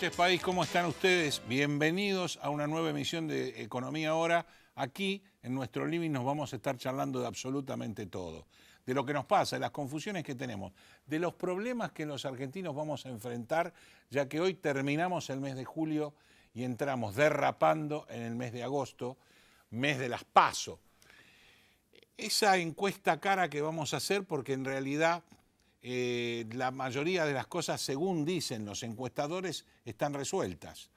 noches, país. ¿Cómo están ustedes? Bienvenidos a una nueva emisión de Economía Ahora. Aquí, en nuestro living, nos vamos a estar charlando de absolutamente todo. De lo que nos pasa, de las confusiones que tenemos, de los problemas que los argentinos vamos a enfrentar, ya que hoy terminamos el mes de julio y entramos derrapando en el mes de agosto, mes de las PASO. Esa encuesta cara que vamos a hacer, porque en realidad la mayoría de las cosas, según dicen los encuestadores, están resueltas.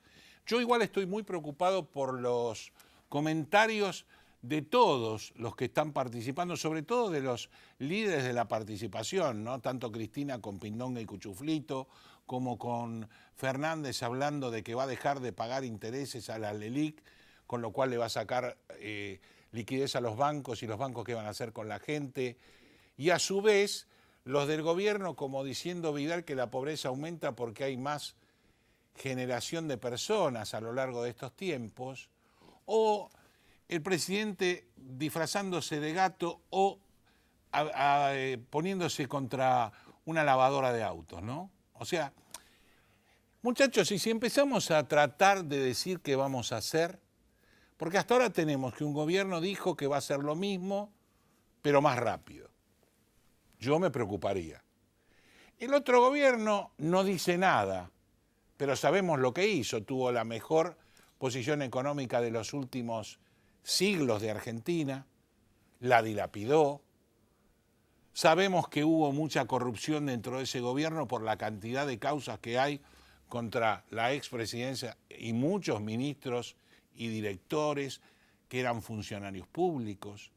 Yo igual estoy muy preocupado por los comentarios de todos los que están participando, sobre todo de los líderes de la participación, ¿no? Tanto Cristina con Pindonga y Cuchuflito, como con Fernández hablando de que va a dejar de pagar intereses a la LELIQ, con lo cual le va a sacar liquidez a los bancos y los bancos qué van a hacer con la gente. Y a su vez, los del gobierno como diciendo Vidal que la pobreza aumenta porque hay más generación de personas a lo largo de estos tiempos, o el presidente disfrazándose de gato o poniéndose contra una lavadora de autos, ¿no? O sea, muchachos, y si empezamos a tratar de decir qué vamos a hacer, porque hasta ahora tenemos que un gobierno dijo que va a hacer lo mismo, pero más rápido. Yo me preocuparía. El otro gobierno no dice nada, pero sabemos lo que hizo. Tuvo la mejor posición económica de los últimos siglos de Argentina, la dilapidó. Sabemos que hubo mucha corrupción dentro de ese gobierno por la cantidad de causas que hay contra la expresidencia y muchos ministros y directores que eran funcionarios públicos.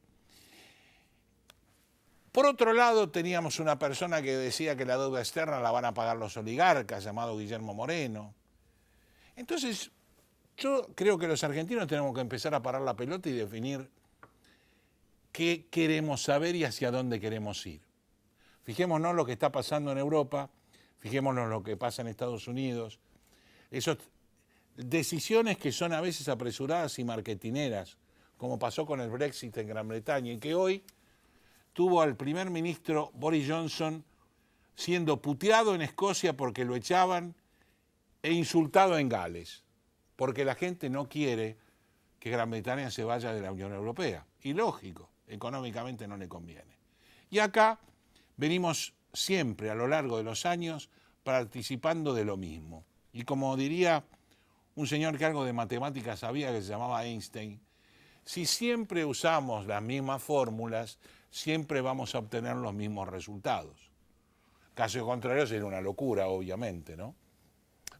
Por otro lado, teníamos una persona que decía que la deuda externa la van a pagar los oligarcas, llamado Guillermo Moreno. Entonces, yo creo que los argentinos tenemos que empezar a parar la pelota y definir qué queremos saber y hacia dónde queremos ir. Fijémonos lo que está pasando en Europa, fijémonos lo que pasa en Estados Unidos. Esas decisiones que son a veces apresuradas y marketineras, como pasó con el Brexit en Gran Bretaña, y que hoy tuvo al primer ministro Boris Johnson siendo puteado en Escocia porque lo echaban e insultado en Gales, porque la gente no quiere que Gran Bretaña se vaya de la Unión Europea. Y lógico, económicamente no le conviene. Y acá venimos siempre a lo largo de los años participando de lo mismo. Y como diría un señor que algo de matemáticas sabía, que se llamaba Einstein, si siempre usamos las mismas fórmulas, siempre vamos a obtener los mismos resultados. Caso contrario sería una locura, obviamente, ¿no?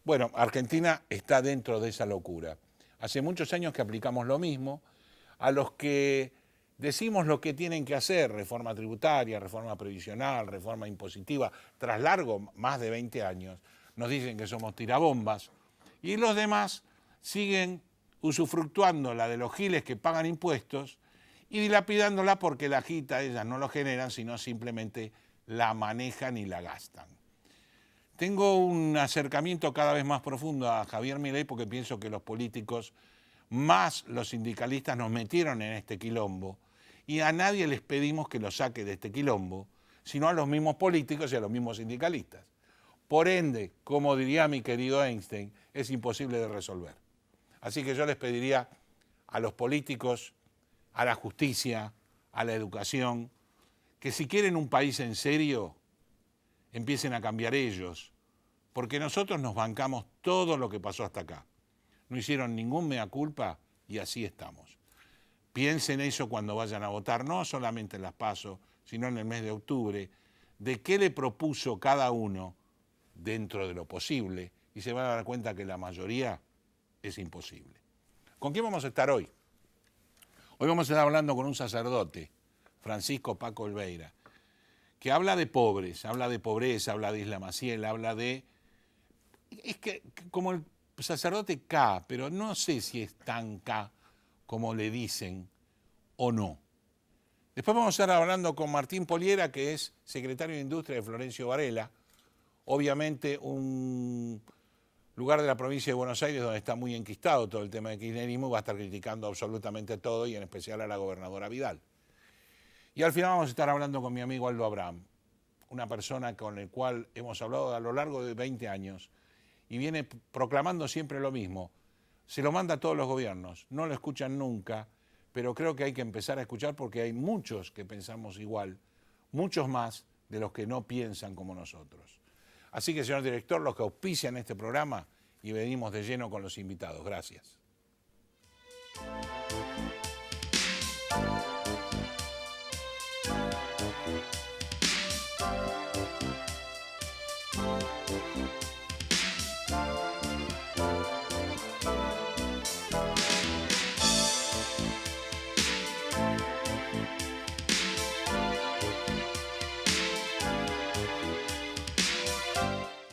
Bueno, Argentina está dentro de esa locura. Hace muchos años que aplicamos lo mismo, a los que decimos lo que tienen que hacer, reforma tributaria, reforma previsional, reforma impositiva, tras largo, más de 20 años, nos dicen que somos tirabombas, y los demás siguen usufructuando la de los giles que pagan impuestos y dilapidándola porque la agita ellas no lo generan, sino simplemente la manejan y la gastan. Tengo un acercamiento cada vez más profundo a Javier Milei porque pienso que los políticos, más los sindicalistas, nos metieron en este quilombo y a nadie les pedimos que lo saque de este quilombo, sino a los mismos políticos y a los mismos sindicalistas. Por ende, como diría mi querido Einstein, es imposible de resolver. Así que yo les pediría a los políticos, a la justicia, a la educación, que si quieren un país en serio, empiecen a cambiar ellos, porque nosotros nos bancamos todo lo que pasó hasta acá. No hicieron ningún mea culpa y así estamos. Piensen eso cuando vayan a votar, no solamente en las PASO, sino en el mes de octubre, de qué le propuso cada uno dentro de lo posible, y se van a dar cuenta que la mayoría es imposible. ¿Con quién vamos a estar hoy? Hoy vamos a estar hablando con un sacerdote, Francisco Paco Olveira, que habla de pobres, habla de pobreza, habla de Isla Maciel, habla de... Es que como el sacerdote K, pero no sé si es tan K como le dicen o no. Después vamos a estar hablando con Martín Poliera, que es secretario de Industria de Florencio Varela, obviamente un lugar de la provincia de Buenos Aires donde está muy enquistado todo el tema de kirchnerismo, va a estar criticando absolutamente todo y en especial a la gobernadora Vidal. Y al final vamos a estar hablando con mi amigo Aldo Abraham, una persona con el cual hemos hablado a lo largo de 20 años y viene proclamando siempre lo mismo. Se lo manda a todos los gobiernos, no lo escuchan nunca, pero creo que hay que empezar a escuchar porque hay muchos que pensamos igual, muchos más de los que no piensan como nosotros. Así que, señor director, los que auspician este programa, y venimos de lleno con los invitados. Gracias.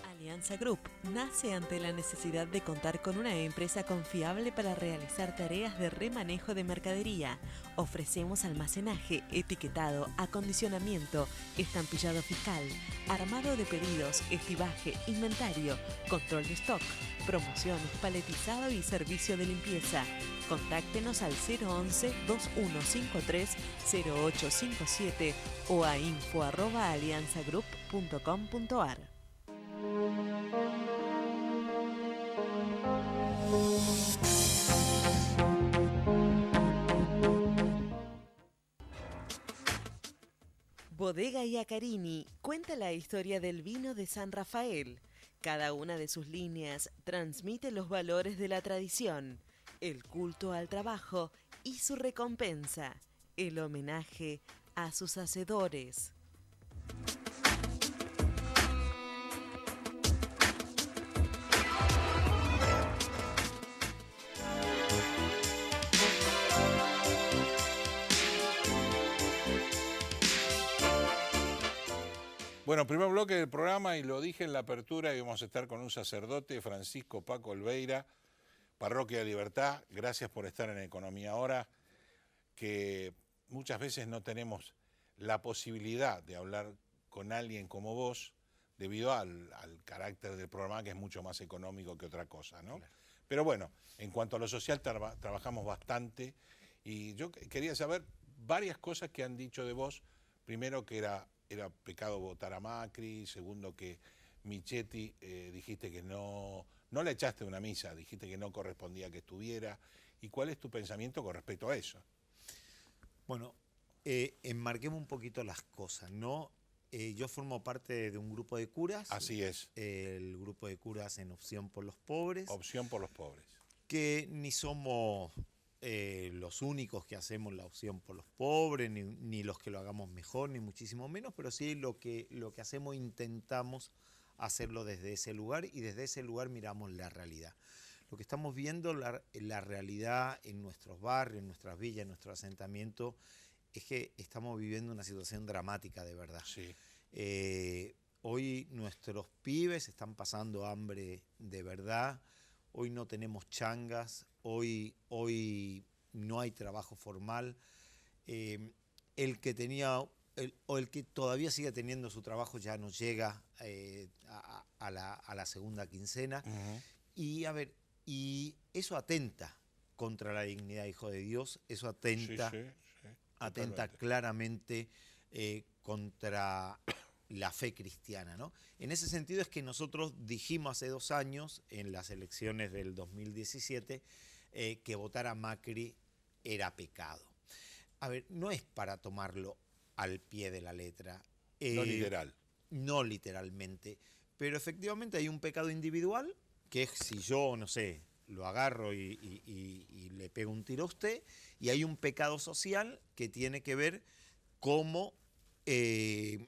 Alianza Group nace ante la necesidad de contar con una empresa confiable para realizar tareas de remanejo de mercadería. Ofrecemos almacenaje, etiquetado, acondicionamiento, estampillado fiscal, armado de pedidos, estibaje, inventario, control de stock, promociones, paletizado y servicio de limpieza. Contáctenos al 011-2153-0857 o a info@alianzagroup.com.ar. Bodega Iacarini cuenta la historia del vino de San Rafael. Cada una de sus líneas transmite los valores de la tradición, el culto al trabajo y su recompensa, el homenaje a sus hacedores. Bueno, primer bloque del programa, y lo dije en la apertura, y vamos a estar con un sacerdote, Francisco Paco Olveira, Parroquia de Libertad. Gracias por estar en Economía Ahora, que muchas veces no tenemos la posibilidad de hablar con alguien como vos, debido al carácter del programa, que es mucho más económico que otra cosa, ¿no? Claro. Pero bueno, en cuanto a lo social trabajamos bastante, y yo quería saber varias cosas que han dicho de vos. Primero, que era pecado votar a Macri. Segundo, que Michetti, dijiste que no le echaste una misa, dijiste que no correspondía que estuviera. ¿Y cuál es tu pensamiento con respecto a eso? Bueno, enmarquemos un poquito las cosas, ¿no? Yo formo parte de un grupo de curas. Así es. El grupo de curas en Opción por los Pobres. Opción por los Pobres. Que ni somos los únicos que hacemos la opción por los pobres, ni los que lo hagamos mejor, ni muchísimo menos, pero sí lo que hacemos, intentamos hacerlo desde ese lugar, y desde ese lugar miramos la realidad. Lo que estamos viendo, la realidad en nuestros barrios, en nuestras villas, en nuestro asentamiento, es que estamos viviendo una situación dramática de verdad. Sí. Hoy nuestros pibes están pasando hambre de verdad. Hoy no tenemos changas, hoy no hay trabajo formal. El que todavía sigue teniendo su trabajo ya no llega a la segunda quincena. Uh-huh. Y eso atenta contra la dignidad, hijo de Dios, eso atenta, sí, atenta claramente contra la fe cristiana, ¿no? En ese sentido es que nosotros dijimos hace 2 años, en las elecciones del 2017, que votar a Macri era pecado. No es para tomarlo al pie de la letra. No literal. No literalmente, pero efectivamente hay un pecado individual, que es si yo, no sé, lo agarro y le pego un tiro a usted, y hay un pecado social que tiene que ver cómo se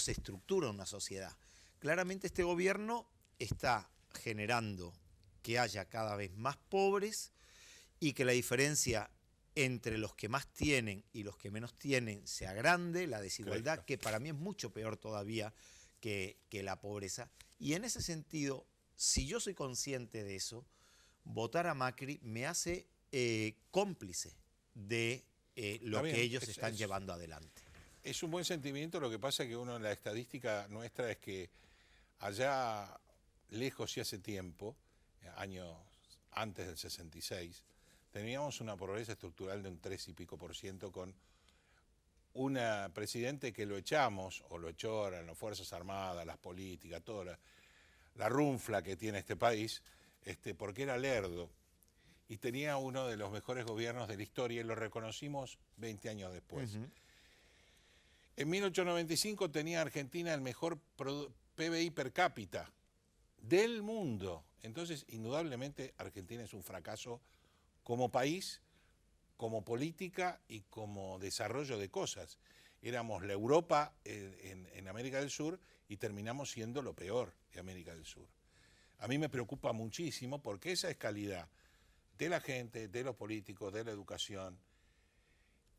estructura una sociedad. Claramente este gobierno está generando que haya cada vez más pobres y que la diferencia entre los que más tienen y los que menos tienen sea grande, la desigualdad, Correcto. Que para mí es mucho peor todavía que la pobreza. Y en ese sentido, si yo soy consciente de eso, votar a Macri me hace cómplice de lo que ellos están llevando adelante. Es un buen sentimiento. Lo que pasa es que la estadística nuestra es que allá lejos y hace tiempo, años antes del 66, teníamos una pobreza estructural de un 3 y pico %, con un presidente que lo echamos, o lo echó, eran las Fuerzas Armadas, las políticas, todo. la runfla que tiene este país, porque era lerdo y tenía uno de los mejores gobiernos de la historia y lo reconocimos 20 años después. En 1895 tenía Argentina el mejor PBI per cápita del mundo. Entonces, indudablemente, Argentina es un fracaso como país, como política y como desarrollo de cosas. Éramos la Europa en América del Sur y terminamos siendo lo peor de América del Sur. A mí me preocupa muchísimo porque esa es calidad de la gente, de los políticos, de la educación.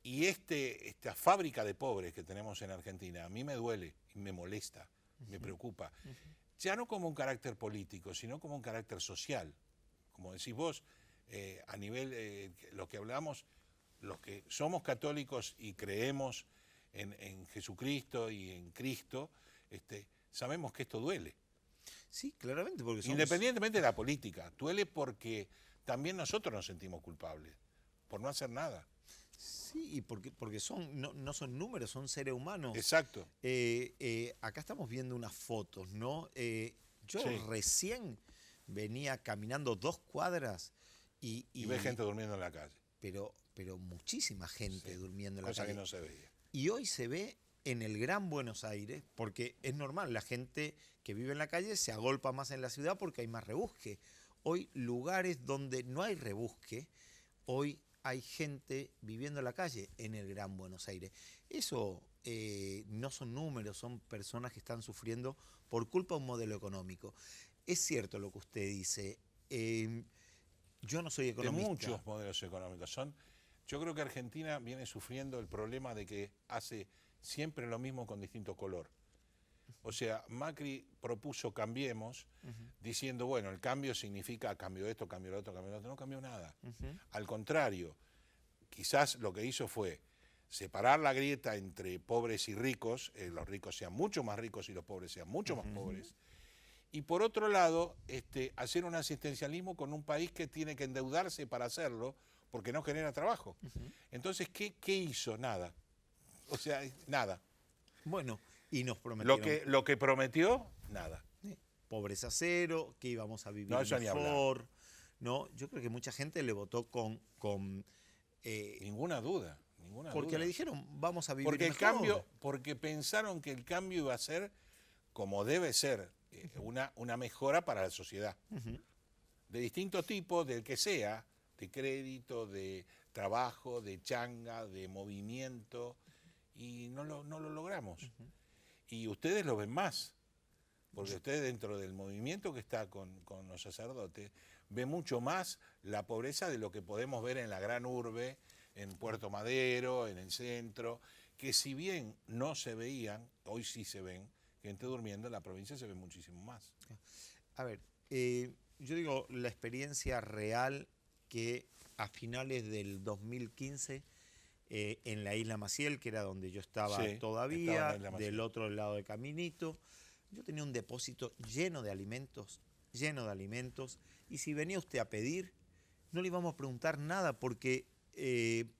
Y esta fábrica de pobres que tenemos en Argentina, a mí me duele y me molesta, me preocupa. Ya no como un carácter político, sino como un carácter social. Como decís vos, a nivel, lo que hablamos, los que somos católicos y creemos en Jesucristo y en Cristo, sabemos que esto duele. Sí, claramente, porque somos... Independientemente de la política, duele porque también nosotros nos sentimos culpables por no hacer nada. Sí, y porque no son números, son seres humanos. Exacto. Acá estamos viendo unas fotos, ¿no? Yo Sí. recién venía caminando 2 cuadras Y ve gente durmiendo en la calle. pero muchísima gente Sí, durmiendo en la cosa calle. que no se veía. Y hoy se ve en el Gran Buenos Aires, porque es normal, la gente que vive en la calle se agolpa más en la ciudad porque hay más rebusque. Hoy lugares donde no hay rebusque, hoy hay gente viviendo en la calle en el Gran Buenos Aires. Eso no son números, son personas que están sufriendo por culpa de un modelo económico. Es cierto lo que usted dice. Yo no soy economista. De muchos modelos económicos. Yo creo que Argentina viene sufriendo el problema de que hace siempre lo mismo con distinto color. O sea, Macri propuso cambiemos, diciendo, bueno, el cambio significa cambio de esto, cambio de otro, cambio de otro. No cambió nada. Al contrario, quizás lo que hizo fue separar la grieta entre pobres y ricos, los ricos sean mucho más ricos y los pobres sean mucho más pobres. Y por otro lado, hacer un asistencialismo con un país que tiene que endeudarse para hacerlo, porque no genera trabajo. Entonces, ¿qué hizo? Nada. O sea, nada. Bueno, y nos prometieron... Lo que prometió, nada. Pobreza cero, que íbamos a vivir eso ni mejor. ¿No? Yo creo que mucha gente le votó con ninguna duda. Porque le dijeron, vamos a vivir mejor. Porque pensaron que el cambio iba a ser como debe ser, una mejora para la sociedad. De distinto tipo, del que sea, de crédito, de trabajo, de changa, de movimiento, y no lo logramos. Y ustedes lo ven más, porque ustedes dentro del movimiento que está con los sacerdotes, ven mucho más la pobreza de lo que podemos ver en la gran urbe, en Puerto Madero, en el centro, que si bien no se veían, hoy sí se ven, gente durmiendo, en la provincia se ve muchísimo más. A ver, yo digo, la experiencia real que a finales del 2015, en la Isla Maciel, que era donde yo estaba todavía, del otro lado del Caminito, yo tenía un depósito lleno de alimentos, y si venía usted a pedir, no le íbamos a preguntar nada, porque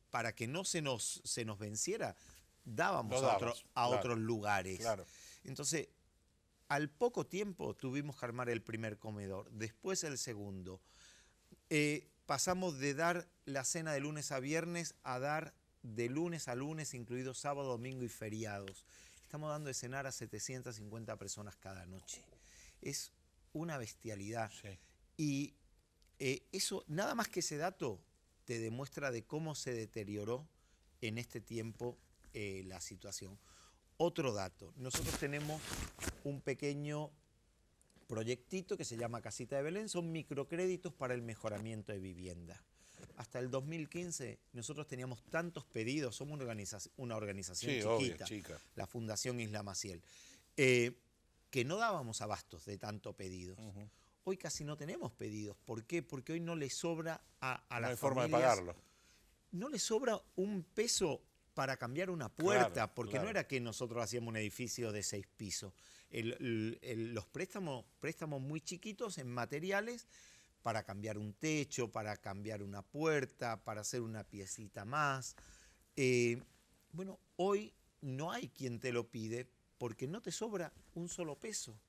para que no se nos venciera, dábamos a otros lugares. Claro. Entonces, al poco tiempo tuvimos que armar el primer comedor, después el segundo. Pasamos de dar la cena de lunes a viernes a dar de lunes a lunes, incluidos sábado, domingo y feriados. Estamos dando de cenar a 750 personas cada noche. Es una bestialidad. Sí. Y eso, nada más que ese dato, te demuestra de cómo se deterioró en este tiempo la situación. Otro dato, nosotros tenemos un pequeño proyectito que se llama Casita de Belén, son microcréditos para el mejoramiento de vivienda. Hasta el 2015 nosotros teníamos tantos pedidos, somos una organización Sí, chiquita, obvio, chica. la Fundación Isla Maciel, que no dábamos abastos de tanto pedidos. Hoy casi no tenemos pedidos. ¿Por qué? Porque hoy no le sobra a las familias... No hay forma de pagarlo. No le sobra un peso para cambiar una puerta, Claro, porque claro. no era que nosotros hacíamos un edificio de 6 pisos. Los préstamos muy chiquitos en materiales para cambiar un techo, para cambiar una puerta, para hacer una piecita más. Bueno, hoy no hay quien te lo pide porque no te sobra un solo peso.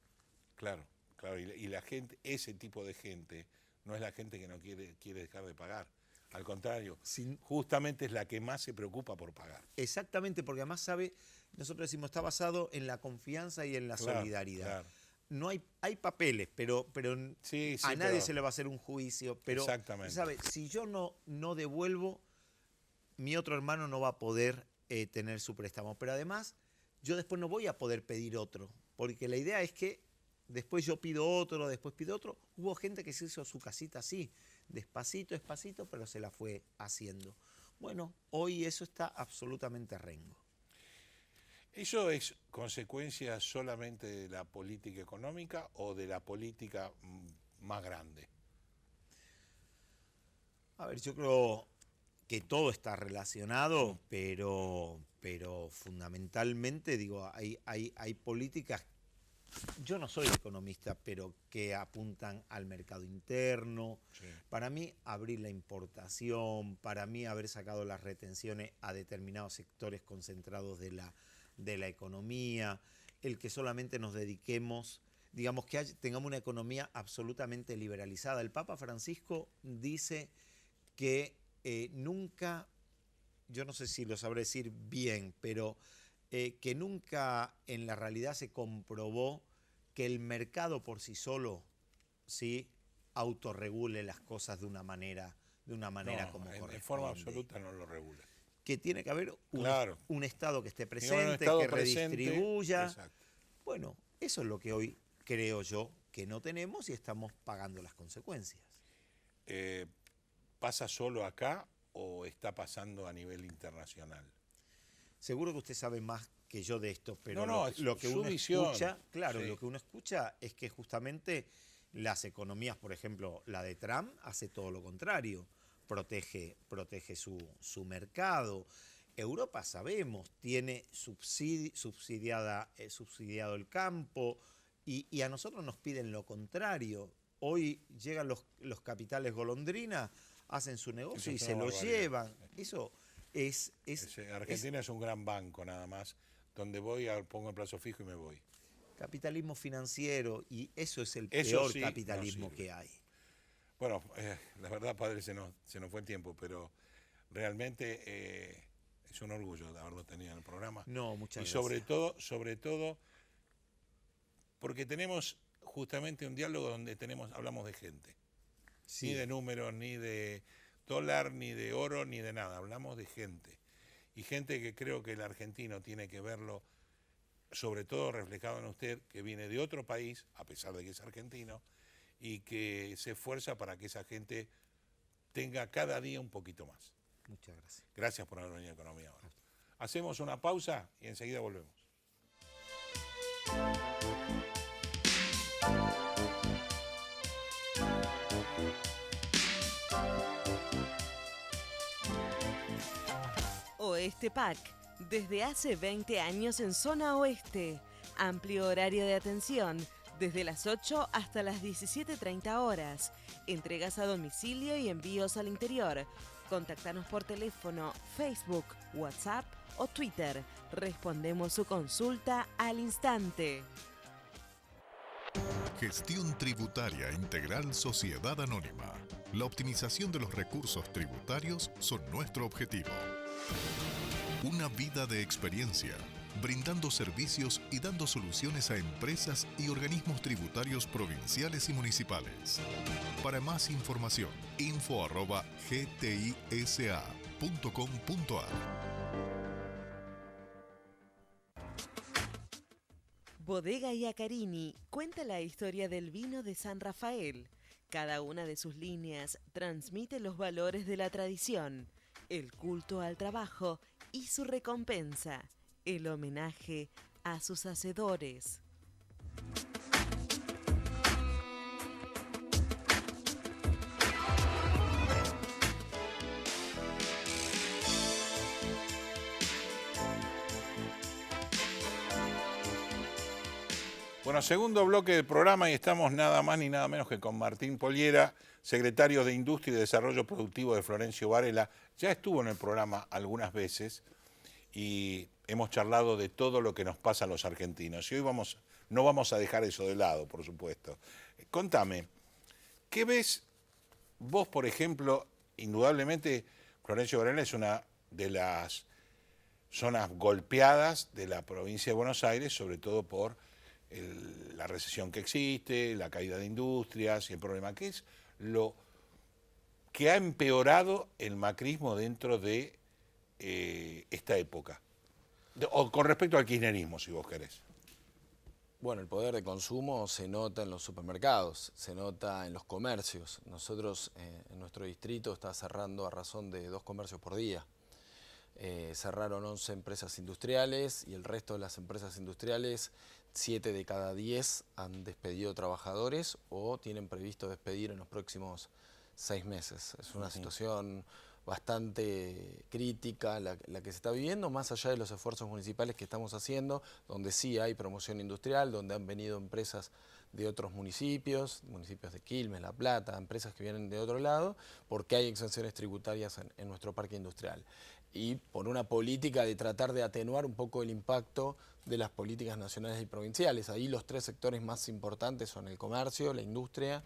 Claro, Claro, y la gente, ese tipo de gente, no es la gente que no quiere dejar de pagar. Al contrario, justamente es la que más se preocupa por pagar. Exactamente, porque además nosotros decimos, está basado en la confianza y en la solidaridad. Claro. No hay papeles, pero Sí, a nadie pero se le va a hacer un juicio. Pero, exactamente. ¿sabe? Si yo no devuelvo, mi otro hermano no va a poder tener su préstamo. Pero además, yo después no voy a poder pedir otro, porque la idea es que después yo pido otro, después pido otro. Hubo gente que se hizo su casita así, despacito, pero se la fue haciendo. Bueno, hoy eso está absolutamente rengo. ¿Eso es consecuencia solamente de la política económica o de la política más grande? A ver, yo creo que todo está relacionado, pero fundamentalmente, digo, hay políticas. Yo no soy economista, pero que apuntan al mercado interno. Sí. Para mí, abrir la importación, para mí, haber sacado las retenciones a determinados sectores concentrados de la economía, el que solamente nos dediquemos, digamos, que tengamos una economía absolutamente liberalizada. El Papa Francisco dice que nunca, yo no sé si lo sabré decir bien, pero que nunca en la realidad se comprobó que el mercado por sí solo, ¿sí?, autorregule las cosas de una manera como corresponde. De forma absoluta no lo regula. Que tiene que haber un Estado que esté presente, que redistribuya. Exacto. Bueno, eso es lo que hoy creo yo que no tenemos y estamos pagando las consecuencias. ¿Pasa solo acá o está pasando a nivel internacional? Seguro que usted sabe más que yo de esto, pero No, lo que uno visión. escucha, claro, Sí. lo que uno escucha es que justamente las economías, por ejemplo, la de Trump hace todo lo contrario, protege su mercado. Europa, sabemos, tiene subsidiado el campo y a nosotros nos piden lo contrario. Hoy llegan los capitales golondrina, hacen su negocio y se lo llevan. Eso es Argentina es un gran banco nada más, donde voy, pongo el plazo fijo y me voy. Capitalismo financiero, y eso es el Eso peor sí, capitalismo no que hay. Bueno, la verdad, padre, se nos fue el tiempo, pero realmente es un orgullo de haberlo tenido en el programa. No, muchas gracias. Y sobre todo, porque tenemos justamente un diálogo donde hablamos de gente. Sí. Ni de números, ni de dólar, ni de oro, ni de nada. Hablamos de gente. Y gente que creo que el argentino tiene que verlo, sobre todo reflejado en usted, que viene de otro país, a pesar de que es argentino, y que se esfuerza para que esa gente tenga cada día un poquito más. Muchas gracias. Gracias por haber venido a Economía Ahora. Hacemos una pausa y enseguida volvemos. Oeste PAC, desde hace 20 años en zona oeste. Amplio horario de atención, desde las 8 hasta las 17:30 horas. Entregas a domicilio y envíos al interior. Contáctanos por teléfono, Facebook, WhatsApp o Twitter. Respondemos su consulta al instante. Gestión Tributaria Integral Sociedad Anónima. La optimización de los recursos tributarios son nuestro objetivo. Una vida de experiencia, brindando servicios y dando soluciones a empresas y organismos tributarios provinciales y municipales. Para más información, info@gtisa.com.ar. Bodega Iacarini cuenta la historia del vino de San Rafael. Cada una de sus líneas transmite los valores de la tradición, el culto al trabajo y su recompensa, el homenaje a sus hacedores. Bueno, segundo bloque del programa y estamos nada más ni nada menos que con Martín Poliera, secretario de Industria y Desarrollo Productivo de Florencio Varela. Ya estuvo en el programa algunas veces y hemos charlado de todo lo que nos pasa a los argentinos. Y hoy vamos no vamos a dejar eso de lado, por supuesto. Contame, ¿qué ves vos, por ejemplo? Indudablemente, Florencio Varela es una de las zonas golpeadas de la provincia de Buenos Aires, sobre todo por la recesión que existe, la caída de industrias y el problema que es lo que ha empeorado el macrismo dentro de esta época, o con respecto al kirchnerismo, si vos querés. Bueno, el poder de consumo se nota en los supermercados, se nota en los comercios. Nosotros en nuestro distrito está cerrando a razón de 2 comercios por día. Cerraron 11 empresas industriales y el resto de las empresas industriales, 7 de cada 10 han despedido trabajadores o tienen previsto despedir en los próximos 6 meses. Es una situación bastante crítica la que se está viviendo, más allá de los esfuerzos municipales que estamos haciendo, donde sí hay promoción industrial, donde han venido empresas de otros municipios de Quilmes, La Plata, empresas que vienen de otro lado, porque hay exenciones tributarias en nuestro parque industrial. Y por una política de tratar de atenuar un poco el impacto de las políticas nacionales y provinciales. Ahí los 3 sectores más importantes son el comercio, la industria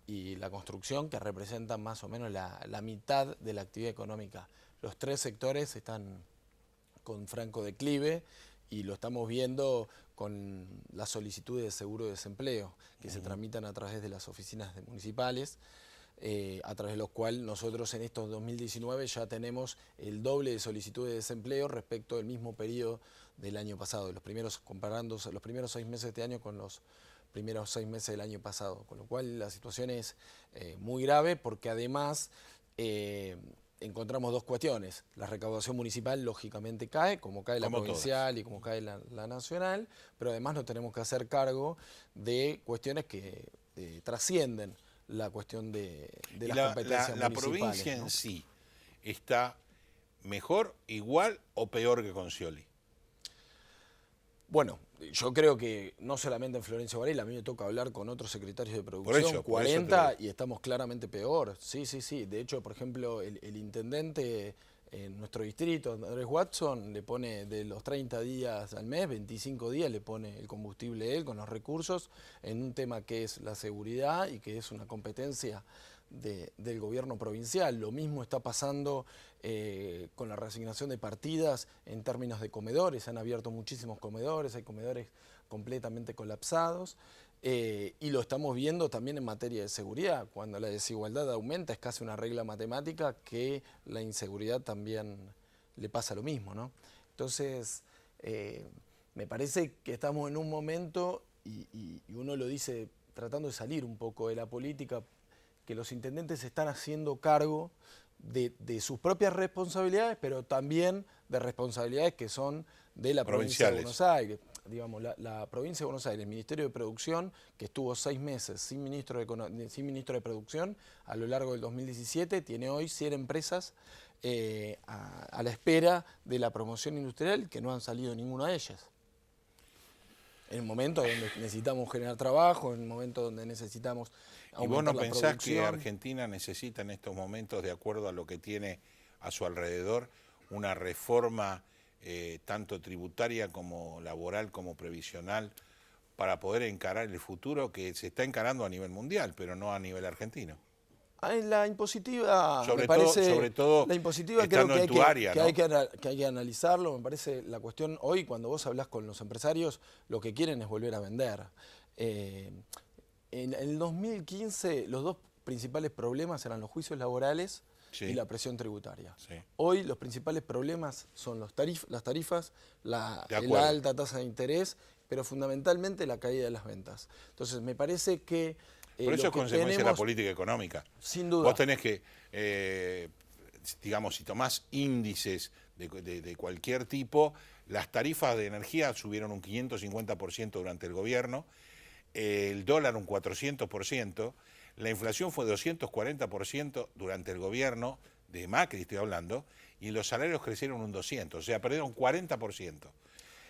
y la construcción, que representan más o menos la mitad de la actividad económica. Los 3 sectores están con franco declive y lo estamos viendo con las solicitudes de seguro de desempleo que se tramitan a través de las oficinas municipales, a través de los cuales nosotros en estos 2019 ya tenemos el doble de solicitudes de desempleo respecto del mismo periodo del año pasado, comparando los primeros 6 meses de este año con los primeros 6 meses del año pasado, con lo cual la situación es muy grave porque además encontramos 2 cuestiones. La recaudación municipal lógicamente cae, como cae la provincial y como cae la nacional, pero además nos tenemos que hacer cargo de cuestiones que trascienden la cuestión de las competencias municipales. ¿La provincia en sí está mejor, igual o peor que con Scioli? Bueno, yo creo que no solamente en Florencio Varela, a mí me toca hablar con otros secretarios de producción, 40, y estamos claramente peor. Sí. De hecho, por ejemplo, el intendente en nuestro distrito, Andrés Watson, le pone de los 30 días al mes, 25 días le pone el combustible él con los recursos en un tema que es la seguridad y que es una competencia del gobierno provincial. Lo mismo está pasando con la reasignación de partidas en términos de comedores. Se han abierto muchísimos comedores, hay comedores completamente colapsados. Y lo estamos viendo también en materia de seguridad. Cuando la desigualdad aumenta es casi una regla matemática que la inseguridad también le pasa lo mismo, ¿no? Entonces, me parece que estamos en un momento, y uno lo dice tratando de salir un poco de la política, que los intendentes se están haciendo cargo de sus propias responsabilidades, pero también de responsabilidades que son de la provincia de Buenos Aires. Digamos, la provincia de Buenos Aires, el Ministerio de Producción, que estuvo 6 meses sin ministro de Producción a lo largo del 2017, tiene hoy 100 empresas a la espera de la promoción industrial, que no han salido ninguna de ellas. En el momento donde necesitamos generar trabajo, en el momento donde necesitamos aumentar. ¿Y vos no pensás que Argentina necesita en estos momentos, de acuerdo a lo que tiene a su alrededor, una reforma tanto tributaria como laboral como previsional para poder encarar el futuro que se está encarando a nivel mundial, pero no a nivel argentino? La impositiva, sobre todo la impositiva creo que hay que analizarlo. Me parece la cuestión hoy, cuando vos hablás con los empresarios, lo que quieren es volver a vender. En el 2015 los 2 principales problemas eran los juicios laborales y la presión tributaria. Sí. Hoy los principales problemas son las tarifas, la alta tasa de interés, pero fundamentalmente la caída de las ventas. Entonces me parece que pero eso es consecuencia de la política económica. Sin duda. Vos tenés que, digamos, si tomás índices de cualquier tipo, las tarifas de energía subieron un 550% durante el gobierno, el dólar un 400%, la inflación fue 240% durante el gobierno de Macri, estoy hablando, y los salarios crecieron un 200%, o sea, perdieron 40%.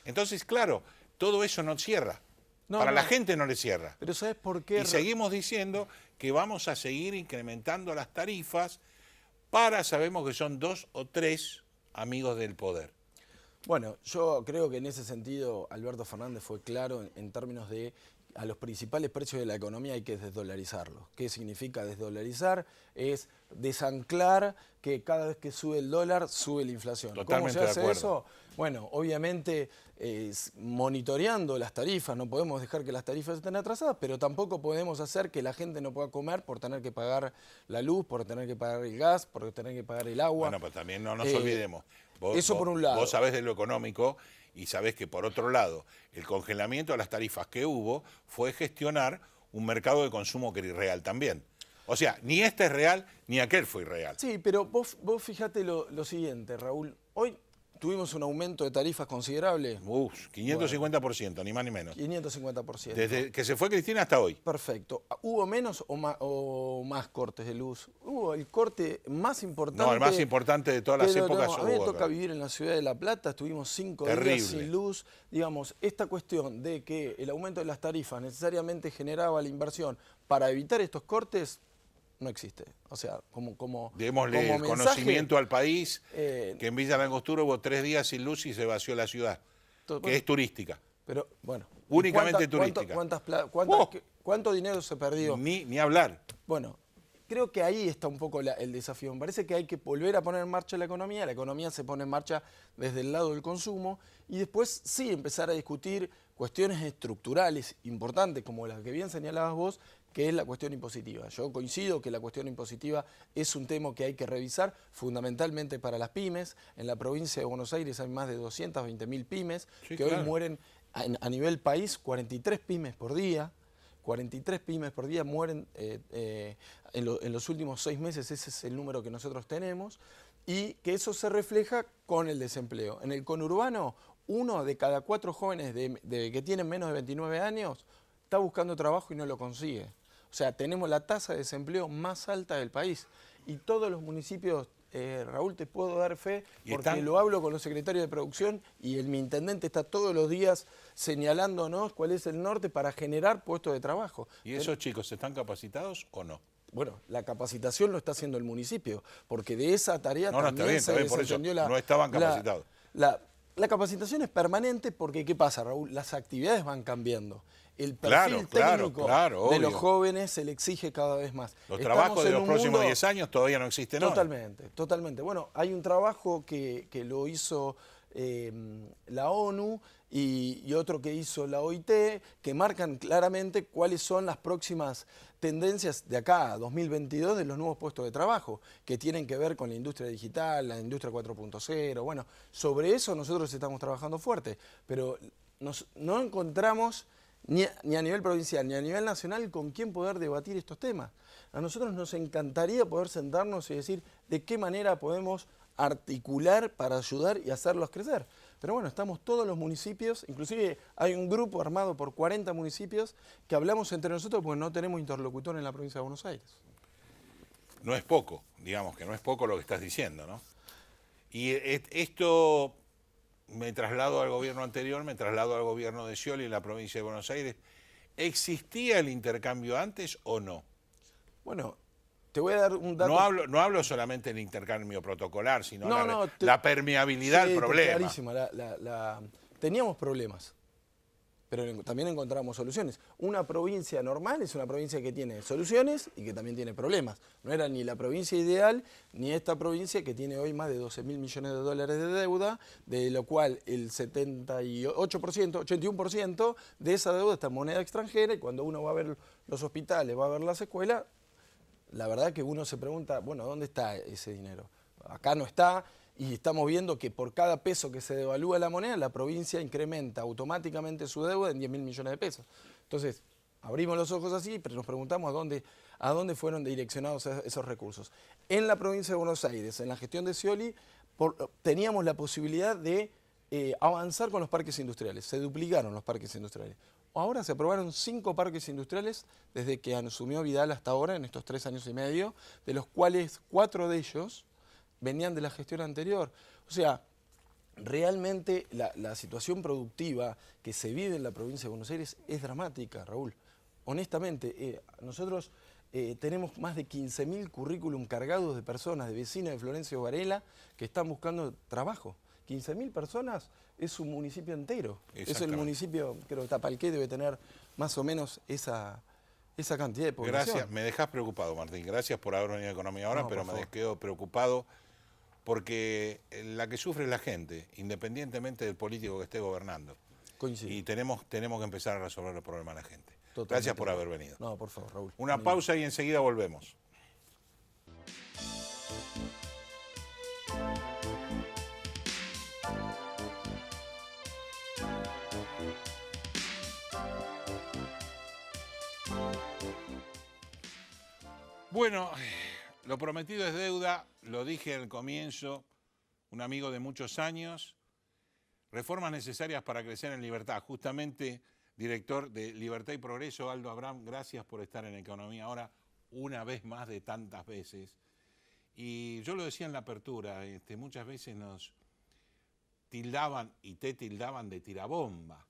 Entonces, claro, todo eso no cierra. La gente no le cierra. Pero ¿sabes por qué? Y seguimos diciendo que vamos a seguir incrementando las tarifas sabemos que son 2 o 3 amigos del poder. Bueno, yo creo que en ese sentido Alberto Fernández fue claro en términos de a los principales precios de la economía hay que desdolarizarlos. ¿Qué significa desdolarizar? Es desanclar que cada vez que sube el dólar, sube la inflación. Totalmente ¿Cómo se hace de acuerdo. eso? Bueno, obviamente monitoreando las tarifas, no podemos dejar que las tarifas estén atrasadas, pero tampoco podemos hacer que la gente no pueda comer por tener que pagar la luz, por tener que pagar el gas, por tener que pagar el agua. Bueno, pues también no nos olvidemos. Eso por un lado. Vos sabés de lo económico y sabés que por otro lado, el congelamiento de las tarifas que hubo fue gestionar un mercado de consumo que era irreal también. O sea, ni este es real, ni aquel fue irreal. Sí, pero vos fíjate lo siguiente, Raúl. Hoy tuvimos un aumento de tarifas considerable. 550%, ni más ni menos. 550%. Desde que se fue Cristina hasta hoy. Perfecto. ¿Hubo menos o más cortes de luz? Hubo el corte más importante. No, el más importante de todas las pero épocas no, a mí me hubo toca acá. vivir en la ciudad de La Plata, estuvimos 5 Terrible. días sin luz. Digamos, esta cuestión de que el aumento de las tarifas necesariamente generaba la inversión para evitar estos cortes, no existe. O sea, Démosle como el mensaje, conocimiento al país eh, que en Villa Langostura hubo 3 días sin luz y se vació la ciudad, que es turística. Pero bueno. Únicamente ¿y turística. ¿Cuánto dinero se perdió? Ni hablar. Bueno, creo que ahí está un poco el desafío. Me parece que hay que volver a poner en marcha la economía se pone en marcha desde el lado del consumo y después sí empezar a discutir cuestiones estructurales importantes como las que bien señalabas vos, que es la cuestión impositiva. Yo coincido que la cuestión impositiva es un tema que hay que revisar fundamentalmente para las pymes. En la provincia de Buenos Aires hay más de 220.000 pymes Sí, que claro. hoy mueren a nivel país 43 pymes por día. 43 pymes por día mueren en los últimos 6 meses, ese es el número que nosotros tenemos, y que eso se refleja con el desempleo. En el conurbano, 1 de cada 4 jóvenes que tienen menos de 29 años está buscando trabajo y no lo consigue. O sea, tenemos la tasa de desempleo más alta del país. Y todos los municipios, Raúl, te puedo dar fe, porque lo hablo con los secretarios de producción y mi intendente está todos los días señalándonos cuál es el norte para generar puestos de trabajo. ¿Y esos chicos están capacitados o no? Bueno, la capacitación lo está haciendo el municipio, porque de esa tarea No, también está bien, por eso desentendió no estaban capacitados. La capacitación es permanente porque, ¿qué pasa, Raúl? Las actividades van cambiando. El perfil técnico de los jóvenes se le exige cada vez más. Los trabajos de los próximos 10 años todavía no existen hoy. Totalmente. Bueno, hay un trabajo que lo hizo la ONU y otro que hizo la OIT, que marcan claramente cuáles son las próximas tendencias de acá a 2022 de los nuevos puestos de trabajo, que tienen que ver con la industria digital, la industria 4.0. Bueno, sobre eso nosotros estamos trabajando fuerte, pero no encontramos ni a nivel provincial ni a nivel nacional con quién poder debatir estos temas. A nosotros nos encantaría poder sentarnos y decir de qué manera podemos articular para ayudar y hacerlos crecer. Pero bueno, estamos todos los municipios, inclusive hay un grupo armado por 40 municipios que hablamos entre nosotros porque no tenemos interlocutor en la provincia de Buenos Aires. No es poco, digamos que no es poco lo que estás diciendo, ¿no? Y esto me traslado al gobierno anterior, me traslado al gobierno de Scioli en la provincia de Buenos Aires. ¿Existía el intercambio antes o no? Bueno, te voy a dar un dato. No hablo solamente del intercambio protocolar, sino No, la permeabilidad al problema. Clarísimo, teníamos problemas, pero también encontramos soluciones. Una provincia normal es una provincia que tiene soluciones y que también tiene problemas. No era ni la provincia ideal, ni esta provincia que tiene hoy más de 12.000 millones de dólares de deuda, de lo cual el 78%, 81% de esa deuda está en moneda extranjera, y cuando uno va a ver los hospitales, va a ver las escuelas, la verdad que uno se pregunta, bueno, ¿dónde está ese dinero? Acá no está, y estamos viendo que por cada peso que se devalúa la moneda, la provincia incrementa automáticamente su deuda en 10.000 millones de pesos. Entonces, abrimos los ojos así, pero nos preguntamos a dónde fueron direccionados esos recursos. En la provincia de Buenos Aires, en la gestión de Scioli, teníamos la posibilidad de avanzar con los parques industriales. Se duplicaron los parques industriales. Ahora se aprobaron 5 parques industriales desde que asumió Vidal hasta ahora, en estos 3 años y medio, de los cuales 4 de ellos venían de la gestión anterior. O sea, realmente la situación productiva que se vive en la provincia de Buenos Aires es dramática, Raúl. Honestamente, nosotros tenemos más de 15.000 currículum cargados de personas, de vecinos de Florencio Varela, que están buscando trabajo. 15.000 personas es un municipio entero. Es el Exactamente. municipio, creo que Tapalqué debe tener más o menos esa cantidad de población. Gracias, me dejás preocupado, Martín. Gracias por haber venido a Economía Ahora, No, pero por me favor. quedo preocupado porque la que sufre es la gente, independientemente del político que esté gobernando. Coincido. Y tenemos que empezar a resolver el problema de la gente. Totalmente Gracias por de haber acuerdo. venido. No, por favor, Raúl. Una pausa y enseguida volvemos. Bueno, lo prometido es deuda, lo dije al comienzo, un amigo de muchos años, reformas necesarias para crecer en libertad. Justamente, director de Libertad y Progreso, Aldo Abraham, gracias por estar en Economía Ahora una vez más de tantas veces. Y yo lo decía en la apertura, muchas veces nos tildaban y te tildaban de tirabomba.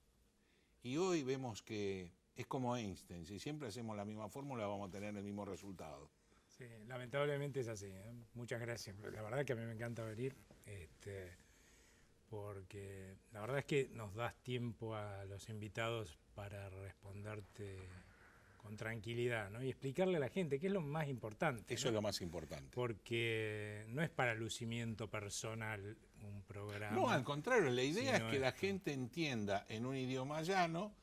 Y hoy vemos que es como Einstein, si siempre hacemos la misma fórmula vamos a tener el mismo resultado. Sí, lamentablemente es así. Muchas gracias. La verdad que a mí me encanta venir, porque la verdad es que nos das tiempo a los invitados para responderte con tranquilidad, ¿no? Y explicarle a la gente qué es lo más importante. Eso ¿no? es lo más importante. Porque no es para lucimiento personal un programa. No, al contrario, la idea sino es que la esto. gente entienda en un idioma llano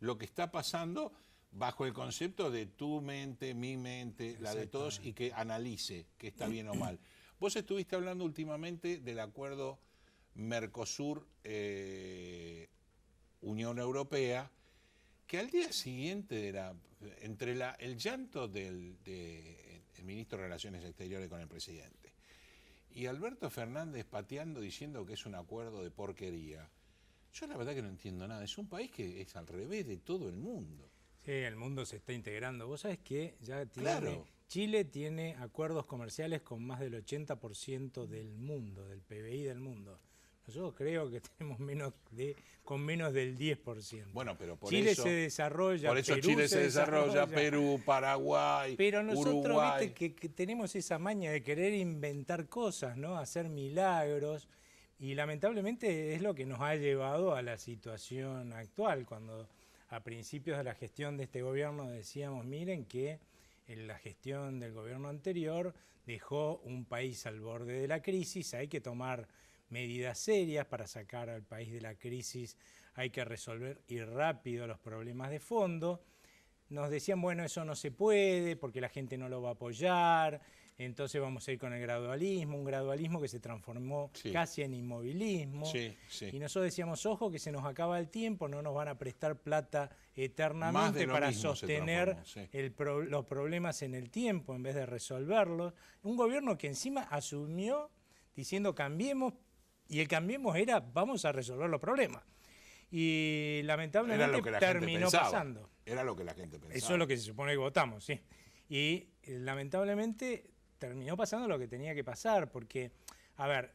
lo que está pasando bajo el concepto de tu mente, mi mente, la de todos, y que analice que está bien o mal. Vos estuviste hablando últimamente del acuerdo Mercosur-Unión Europea, que al día siguiente entre el llanto del ministro de Relaciones Exteriores con el presidente y Alberto Fernández pateando diciendo que es un acuerdo de porquería, yo la verdad que no entiendo nada. Es un país que es al revés de todo el mundo. Sí, el mundo se está integrando. Vos sabés que ya Claro. Chile tiene acuerdos comerciales con más del 80% del mundo, del PBI del mundo. Nosotros creo que tenemos con menos del 10%. Bueno, pero por Chile eso se desarrolla, por eso Perú Chile se desarrolla, Perú, Paraguay, pero nosotros, Uruguay. viste, que tenemos esa maña de querer inventar cosas, ¿no? Hacer milagros. Y lamentablemente es lo que nos ha llevado a la situación actual, cuando a principios de la gestión de este gobierno decíamos, miren que en la gestión del gobierno anterior dejó un país al borde de la crisis, hay que tomar medidas serias para sacar al país de la crisis, hay que resolver y rápido los problemas de fondo. Nos decían, bueno, eso no se puede porque la gente no lo va a apoyar, entonces vamos a ir con el gradualismo, un gradualismo que se transformó Sí. casi en inmovilismo. Sí, sí. Y nosotros decíamos, ojo, que se nos acaba el tiempo, no nos van a prestar plata Más eternamente de lo para mismo se sostener transformó, sí. los problemas en el tiempo en vez de resolverlos. Un gobierno que encima asumió diciendo cambiemos, y el cambiemos era vamos a resolver los problemas. Y Era lamentablemente lo que la gente terminó pensaba. pasando. Era lo que la gente pensaba. Eso es lo que se supone que votamos, sí. Y lamentablemente terminó pasando lo que tenía que pasar, porque, a ver,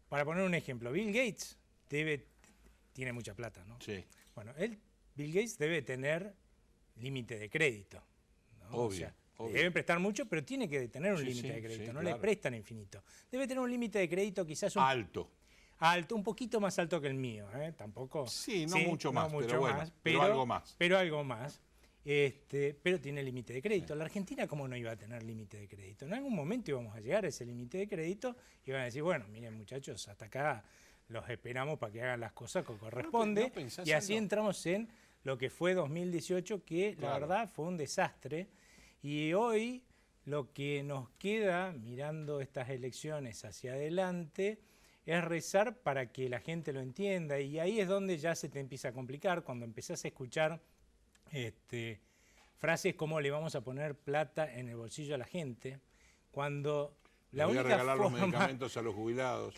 para poner un ejemplo, Bill Gates tiene mucha plata, ¿no? Sí, Bueno, Bill Gates debe tener límite de crédito, ¿no? Obvio, obvio. Le deben prestar mucho, pero tiene que tener un Sí, límite sí, de crédito, sí, no claro. le prestan infinito. Debe tener un límite de crédito quizás alto. alto, un poquito más alto que el mío, ¿eh? Tampoco. Sí, no mucho más, pero mucho bueno, pero algo más. Pero algo más. Pero tiene límite de crédito. La Argentina, ¿cómo no iba a tener límite de crédito? En algún momento íbamos a llegar a ese límite de crédito y iban a decir, bueno, miren muchachos, hasta acá los esperamos para que hagan las cosas como corresponde. ¿No pensás, Y así Aldo? entramos en lo que fue 2018, que la Claro. verdad fue un desastre. Y hoy lo que nos queda, mirando estas elecciones hacia adelante, es rezar para que la gente lo entienda. Y ahí es donde ya se te empieza a complicar, cuando empezás a escuchar frases como le vamos a poner plata en el bolsillo a la gente, cuando Le voy a regalar los medicamentos a los jubilados.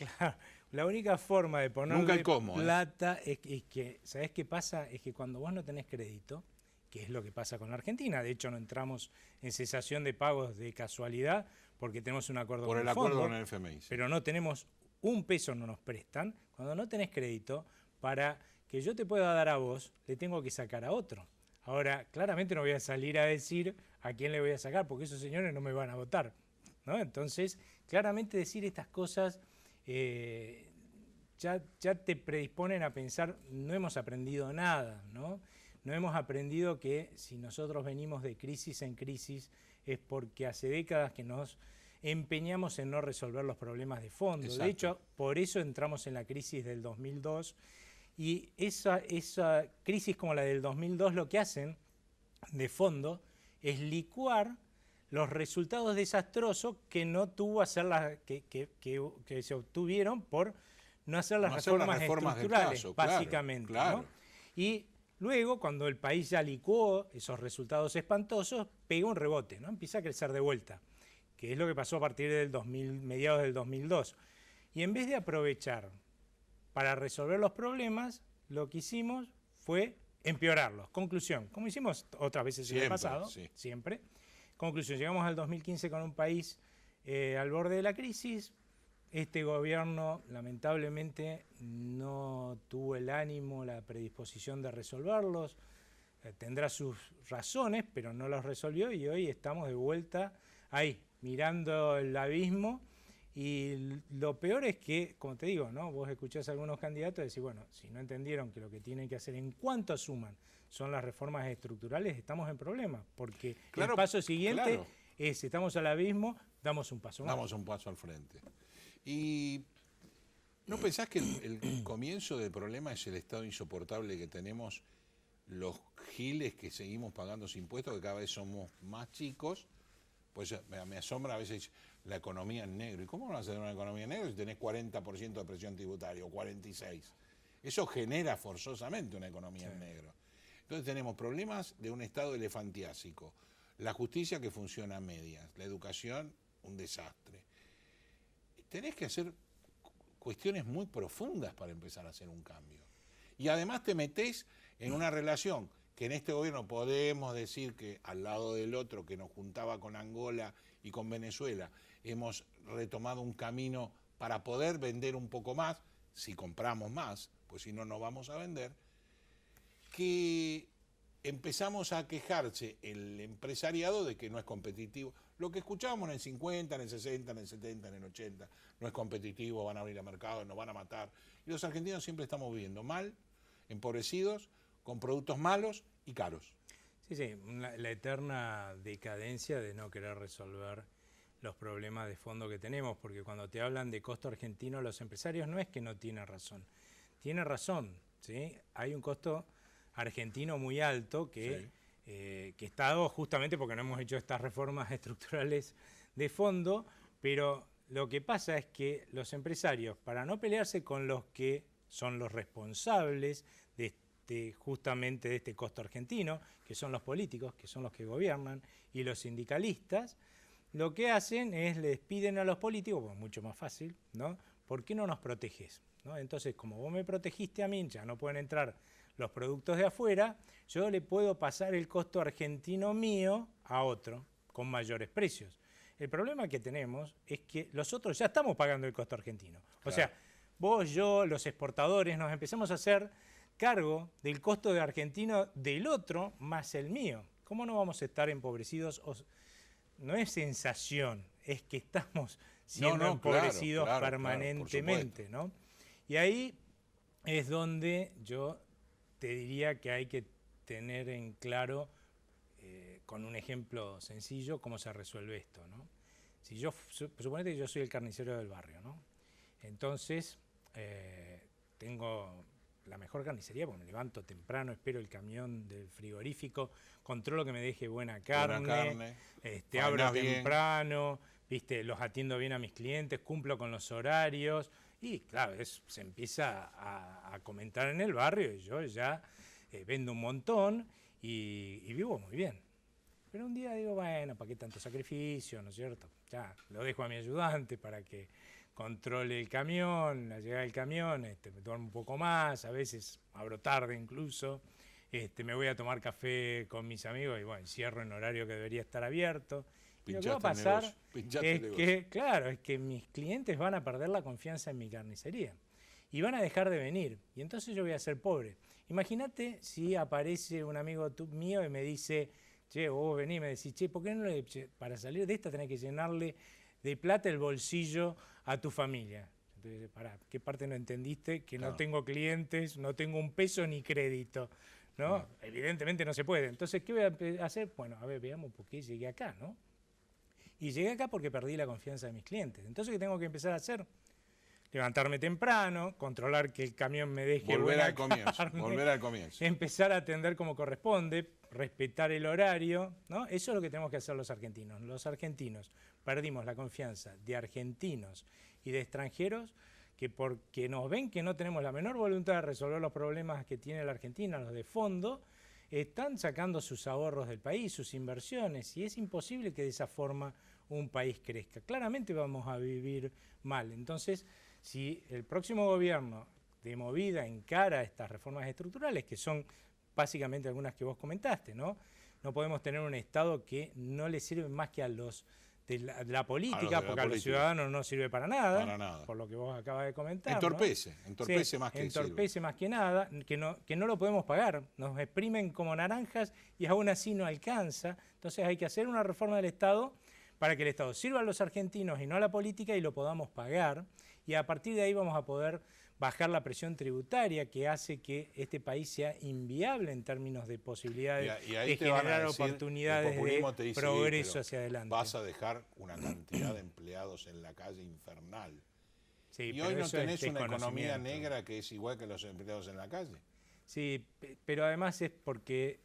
la única forma de Nunca ponerle el cómo, ¿eh? plata es que, ¿sabés qué pasa? Es que cuando vos no tenés crédito, que es lo que pasa con la Argentina, de hecho no entramos en cesación de pagos de casualidad porque tenemos un acuerdo Por con el el acuerdo fondo, con el FMI. sí. pero no tenemos un peso, no nos prestan. Cuando no tenés crédito, para que yo te pueda dar a vos, le tengo que sacar a otro. Ahora, claramente no voy a salir a decir a quién le voy a sacar, porque esos señores no me van a votar, ¿no? Entonces, claramente decir estas cosas ya te predisponen a pensar, no hemos aprendido nada, ¿no? No hemos aprendido que si nosotros venimos de crisis en crisis es porque hace décadas que nos empeñamos en no resolver los problemas de fondo. Exacto. De hecho, por eso entramos en la crisis del 2002 y esa crisis como la del 2002 lo que hacen de fondo es licuar los resultados desastrosos que no tuvo hacer que se obtuvieron por no hacer las reformas estructurales, caso, básicamente. claro. ¿No? Y luego, cuando el país ya licuó esos resultados espantosos, pega un rebote, ¿no? Empieza a crecer de vuelta, que es lo que pasó a partir del mediados del 2002. Y en vez de aprovechar para resolver los problemas, lo que hicimos fue empeorarlos. Conclusión, como hicimos otras veces en el pasado, siempre. Conclusión, llegamos al 2015 con un país al borde de la crisis. Este gobierno lamentablemente no tuvo el ánimo, la predisposición de resolverlos. Tendrá sus razones, pero no los resolvió y hoy estamos de vuelta ahí, mirando el abismo. Y lo peor es que, como te digo, ¿no? Vos escuchás a algunos candidatos y decís, bueno, si no entendieron que lo que tienen que hacer en cuanto asuman son las reformas estructurales, estamos en problemas, porque el paso siguiente es, estamos al abismo, damos un paso más. Damos un paso al frente. ¿Y no pensás que el comienzo del problema es el estado insoportable que tenemos, los giles que seguimos pagando impuestos, que cada vez somos más chicos? Pues me asombra a veces la economía en negro. ¿Y cómo vas a hacer una economía en negro si tenés 40% de presión tributaria o 46%? Eso genera forzosamente una economía en negro. Entonces tenemos problemas de un estado elefantiásico, la justicia que funciona a medias, la educación un desastre. Tenés que hacer cuestiones muy profundas para empezar a hacer un cambio. Y además te metés en una relación que en este gobierno podemos decir que al lado del otro que nos juntaba con Angola y con Venezuela, hemos retomado un camino para poder vender un poco más, si compramos más, pues si no, no vamos a vender, que empezamos a quejarse el empresariado de que no es competitivo. Lo que escuchábamos en el 50, en el 60, en el 70, en el 80, no es competitivo, van a abrir el mercado, nos van a matar. Y los argentinos siempre estamos viviendo mal, empobrecidos, con productos malos y caros. Sí, la eterna decadencia de no querer resolver los problemas de fondo que tenemos, porque cuando te hablan de costo argentino, los empresarios no es que no tienen razón, ¿sí? Hay un costo argentino muy alto que está dado justamente porque no hemos hecho estas reformas estructurales de fondo, pero lo que pasa es que los empresarios, para no pelearse con los que son los responsables justamente de este costo argentino, que son los políticos, que son los que gobiernan, y los sindicalistas, lo que hacen es les piden a los políticos, pues mucho más fácil, ¿no? ¿Por qué no nos proteges? ¿No? Entonces, como vos me protegiste a mí, ya no pueden entrar los productos de afuera, yo le puedo pasar el costo argentino mío a otro con mayores precios. El problema que tenemos es que los otros ya estamos pagando el costo argentino. Claro. O sea, vos, yo, los exportadores nos empezamos a hacer cargo del costo de argentino del otro más el mío. ¿Cómo no vamos a estar empobrecidos? No es sensación, es que estamos siendo empobrecidos permanentemente, ¿no? Y ahí es donde yo te diría que hay que tener en claro, con un ejemplo sencillo, cómo se resuelve esto, ¿no? Si suponete que yo soy el carnicero del barrio, ¿no? Entonces, tengo la mejor carnicería, porque me levanto temprano, espero el camión del frigorífico, controlo que me deje buena carne. Abro temprano, ¿viste? Los atiendo bien a mis clientes, cumplo con los horarios. Y claro, se empieza a comentar en el barrio y yo ya vendo un montón y vivo muy bien. Pero un día digo, bueno, ¿para qué tanto sacrificio? ¿No es cierto? Ya lo dejo a mi ayudante para que controle el camión, la llegada del camión, me duermo un poco más, a veces abro tarde incluso, me voy a tomar café con mis amigos y bueno, cierro en horario que debería estar abierto. Y lo que va a pasar es que mis clientes van a perder la confianza en mi carnicería y van a dejar de venir y entonces yo voy a ser pobre. Imagínate si aparece un amigo mío y me dice, che, vos venís y me decís, che, ¿por qué no para salir de esta tenés que llenarle de plata el bolsillo a tu familia? Pará, ¿qué parte no entendiste? Que Claro. no tengo clientes, no tengo un peso ni crédito, ¿no? Evidentemente no se puede. Entonces, ¿qué voy a hacer? Bueno, a ver, veamos por qué llegué acá, ¿no? Y llegué acá porque perdí la confianza de mis clientes. Entonces, ¿qué tengo que empezar a hacer? Levantarme temprano, controlar que el camión me deje Volver buena al comienzo, carne, volver al comienzo. empezar a atender como corresponde, respetar el horario, ¿no? Eso es lo que tenemos que hacer los argentinos. Los argentinos perdimos la confianza de argentinos y de extranjeros que porque nos ven que no tenemos la menor voluntad de resolver los problemas que tiene la Argentina, los de fondo, están sacando sus ahorros del país, sus inversiones, y es imposible que de esa forma un país crezca. Claramente vamos a vivir mal. Entonces, si el próximo gobierno de movida encara estas reformas estructurales, que son básicamente algunas que vos comentaste, ¿no? No podemos tener un Estado que no le sirve más que a los de la política, porque a los ciudadanos no sirve para nada, por lo que vos acabas de comentar. Entorpece, ¿no? entorpece más que entorpece más que nada, que no lo podemos pagar, nos exprimen como naranjas y aún así no alcanza. Entonces hay que hacer una reforma del Estado para que el Estado sirva a los argentinos y no a la política y lo podamos pagar, y a partir de ahí vamos a poder bajar la presión tributaria que hace que este país sea inviable en términos de posibilidades de generar oportunidades de progreso hacia adelante. Vas a dejar una cantidad de empleados en la calle infernal. Sí, y hoy no tenés una economía negra que es igual que los empleados en la calle. Sí, pero además es porque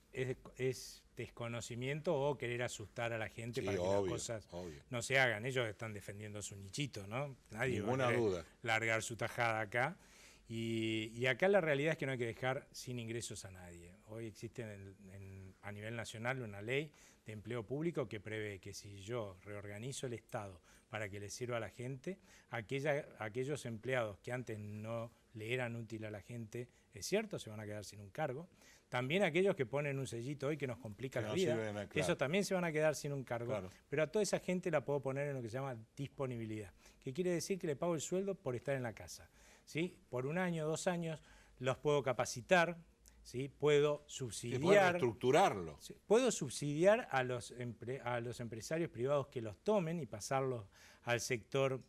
es desconocimiento o querer asustar a la gente para que las cosas no se hagan. Ellos están defendiendo su nichito, ¿no? Nadie va a querer largar su tajada acá. Y acá la realidad es que no hay que dejar sin ingresos a nadie. Hoy existe a nivel nacional una ley de empleo público que prevé que si yo reorganizo el Estado para que le sirva a la gente, aquellos empleados que antes no le eran útil a la gente, es cierto, se van a quedar sin un cargo. También aquellos que ponen un sellito hoy que nos complica la vida, esos también se van a quedar sin un cargo. Pero a toda esa gente la puedo poner en lo que se llama disponibilidad, que quiere decir que le pago el sueldo por estar en la casa, ¿sí? Por 1 año, 2 años, los puedo capacitar, ¿sí? Puedo subsidiar. Puedo reestructurarlo. Puedo subsidiar a los empresarios privados que los tomen y pasarlos al sector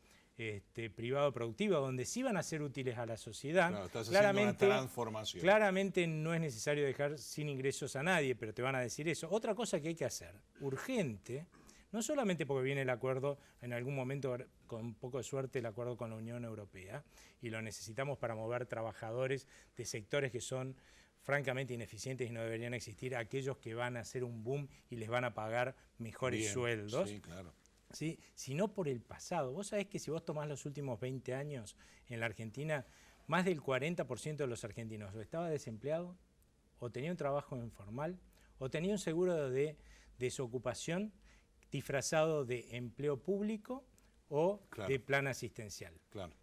privado productivo, donde sí van a ser útiles a la sociedad. Claro, estás haciendo una transformación. Claramente no es necesario dejar sin ingresos a nadie, pero te van a decir eso. Otra cosa que hay que hacer, urgente, no solamente porque viene el acuerdo, en algún momento, con un poco de suerte, el acuerdo con la Unión Europea, y lo necesitamos para mover trabajadores de sectores que son francamente ineficientes y no deberían existir, aquellos que van a hacer un boom y les van a pagar mejores sueldos. Sí, claro. ¿Sí? Sino por el pasado. Vos sabés que si vos tomás los últimos 20 años en la Argentina, más del 40% de los argentinos o estaba desempleado, o tenía un trabajo informal, o tenía un seguro de desocupación disfrazado de empleo público o de plan asistencial. Claro.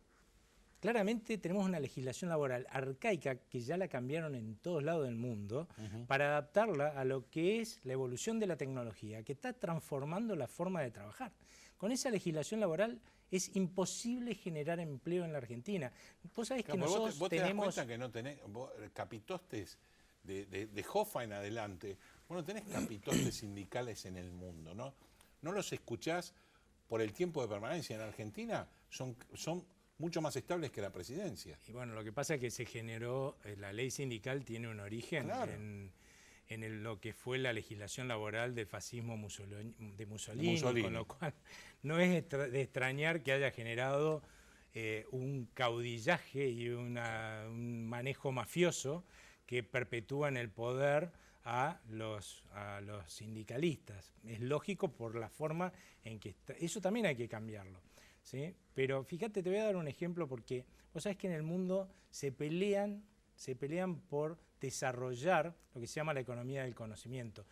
Claramente tenemos una legislación laboral arcaica que ya la cambiaron en todos lados del mundo para adaptarla a lo que es la evolución de la tecnología, que está transformando la forma de trabajar. Con esa legislación laboral es imposible generar empleo en la Argentina. Vos sabés que nosotros vos tenemos... te das cuenta que no tenés capitostes de Hoffa en adelante, vos no tenés capitostes sindicales en el mundo, ¿no? No los escuchás por el tiempo de permanencia. En Argentina son mucho más estables que la presidencia. Y bueno, lo que pasa es que se generó, la ley sindical tiene un origen en lo que fue la legislación laboral del fascismo de Mussolini, con lo cual no es de extrañar que haya generado un caudillaje y un manejo mafioso que perpetúa en el poder a los sindicalistas. Es lógico por la forma en que está. Eso también hay que cambiarlo, ¿sí? Pero fíjate, te voy a dar un ejemplo porque vos sabés que en el mundo se pelean por desarrollar lo que se llama la economía del conocimiento.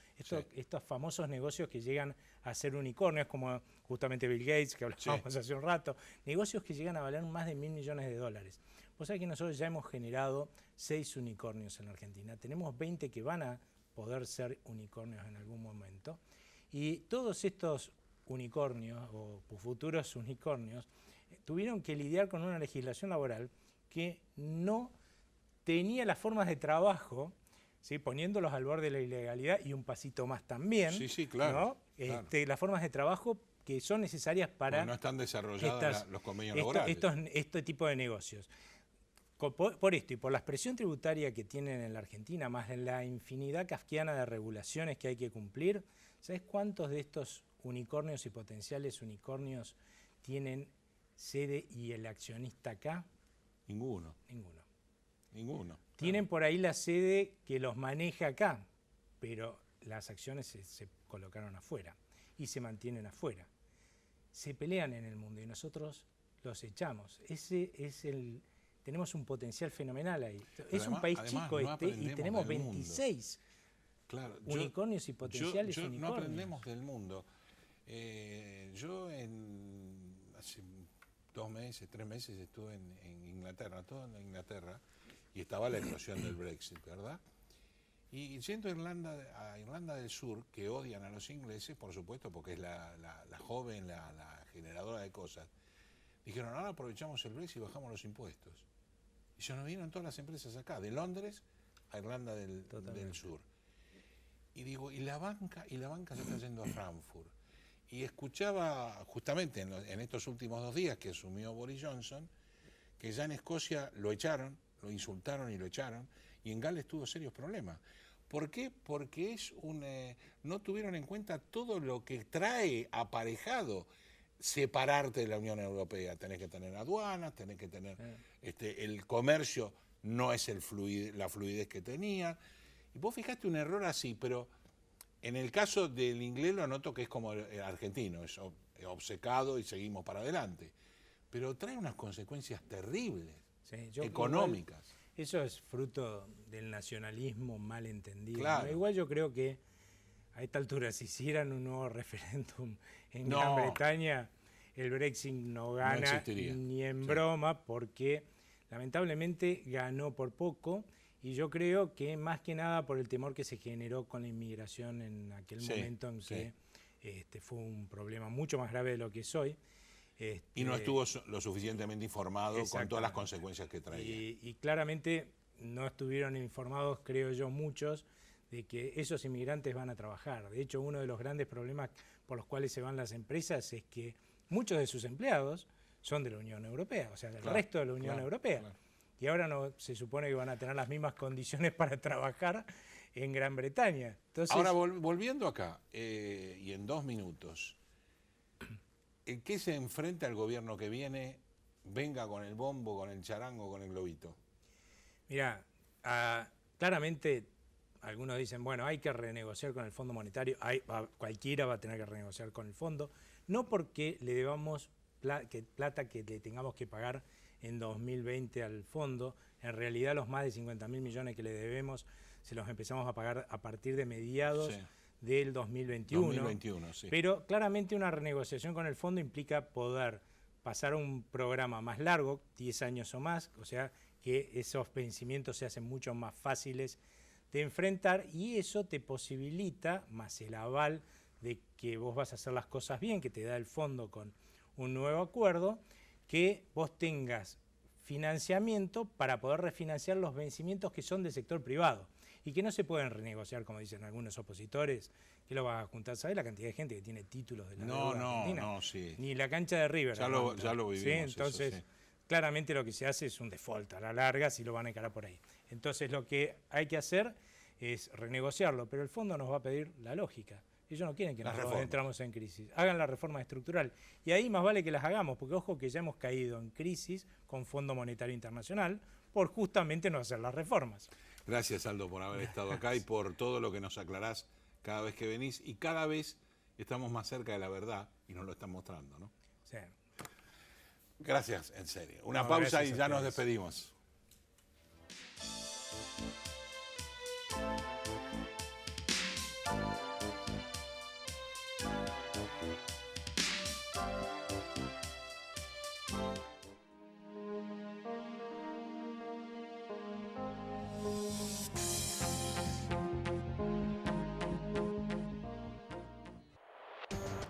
Estos famosos negocios que llegan a ser unicornios, como justamente Bill Gates, que hablábamos hace un rato, negocios que llegan a valer más de $1.000 millones. Vos sabés que nosotros ya hemos generado 6 unicornios en la Argentina. Tenemos 20 que van a poder ser unicornios en algún momento. Y todos estos unicornios o futuros unicornios tuvieron que lidiar con una legislación laboral que no tenía las formas de trabajo, ¿sí? Poniéndolos al borde de la ilegalidad y un pasito más también. Sí, claro. ¿no? Las formas de trabajo que son necesarias para... Porque no están desarrollados los convenios laborales. Este tipo de negocios. Por esto y por la presión tributaria que tienen en la Argentina, más en la infinidad kafkiana de regulaciones que hay que cumplir, ¿sabes cuántos de estos unicornios y potenciales unicornios tienen sede y el accionista acá? Ninguno. Tienen por ahí la sede que los maneja acá, pero las acciones se colocaron afuera y se mantienen afuera. Se pelean en el mundo y nosotros los echamos. Tenemos un potencial fenomenal ahí. Es un país chico y tenemos 26 unicornios y potenciales unicornios. No aprendemos del mundo. Yo hace 2 meses, 3 meses estuve en Inglaterra, todo en Inglaterra, y estaba la explosión del Brexit, ¿verdad? Y yendo a Irlanda del Sur, que odian a los ingleses, por supuesto, porque es la joven, la generadora de cosas, dijeron, ahora aprovechamos el Brexit y bajamos los impuestos. Y se nos vinieron todas las empresas acá, de Londres a Irlanda del Sur. Y digo, y la banca se está yendo a Frankfurt. Y escuchaba justamente en estos últimos 2 días que asumió Boris Johnson, que ya en Escocia lo echaron, lo insultaron y lo echaron, y en Gales tuvo serios problemas. ¿Por qué? Porque no tuvieron en cuenta todo lo que trae aparejado separarte de la Unión Europea. Tenés que tener aduanas, tenés que tener el comercio, no es la fluidez que tenía. Y vos fijaste un error así, pero en el caso del inglés lo noto que es como el argentino, es obcecado y seguimos para adelante. Pero trae unas consecuencias terribles, económicas. Eso es fruto del nacionalismo mal entendido. Claro. Igual yo creo que a esta altura, si hicieran un nuevo referéndum en Gran Bretaña, el Brexit no gana ni en broma, porque lamentablemente ganó por poco, y yo creo que más que nada por el temor que se generó con la inmigración en aquel momento en que fue un problema mucho más grave de lo que es hoy. Y no estuvo lo suficientemente informado con todas las consecuencias que traía. Y claramente no estuvieron informados, creo yo, muchos, de que esos inmigrantes van a trabajar. De hecho, uno de los grandes problemas por los cuales se van las empresas es que muchos de sus empleados son de la Unión Europea, o sea, del resto de la Unión Europea. Y ahora no se supone que van a tener las mismas condiciones para trabajar en Gran Bretaña. Entonces, ahora, volviendo acá, y en 2 minutos, ¿en qué se enfrenta el gobierno que viene, venga con el bombo, con el charango, con el globito? Mirá, claramente algunos dicen, bueno, hay que renegociar con el Fondo Monetario, cualquiera va a tener que renegociar con el fondo, no porque le debamos plata que le tengamos que pagar en 2020 al fondo. En realidad los más de 50.000 millones que le debemos se los empezamos a pagar a partir de mediados del 2021. Pero claramente una renegociación con el fondo implica poder pasar a un programa más largo, 10 años o más, o sea que esos vencimientos se hacen mucho más fáciles de enfrentar, y eso te posibilita, más el aval de que vos vas a hacer las cosas bien, que te da el fondo con un nuevo acuerdo, que vos tengas financiamiento para poder refinanciar los vencimientos que son del sector privado y que no se pueden renegociar, como dicen algunos opositores, que lo vas a juntar. ¿Sabés la cantidad de gente que tiene títulos de la deuda argentina? No, sí. Ni la cancha de River. Ya lo vivimos. ¿Sí? Entonces, claramente lo que se hace es un default a la larga, si lo van a encarar por ahí. Entonces, lo que hay que hacer es renegociarlo, pero el fondo nos va a pedir la lógica. Ellos no quieren que nosotros entramos en crisis. Hagan la reforma estructural. Y ahí más vale que las hagamos, porque ojo que ya hemos caído en crisis con Fondo Monetario Internacional por justamente no hacer las reformas. Gracias, Aldo, por haber estado acá y por todo lo que nos aclarás cada vez que venís. Y cada vez estamos más cerca de la verdad y nos lo están mostrando, ¿no? Sí. Gracias, en serio. Una pausa y ya nos despedimos.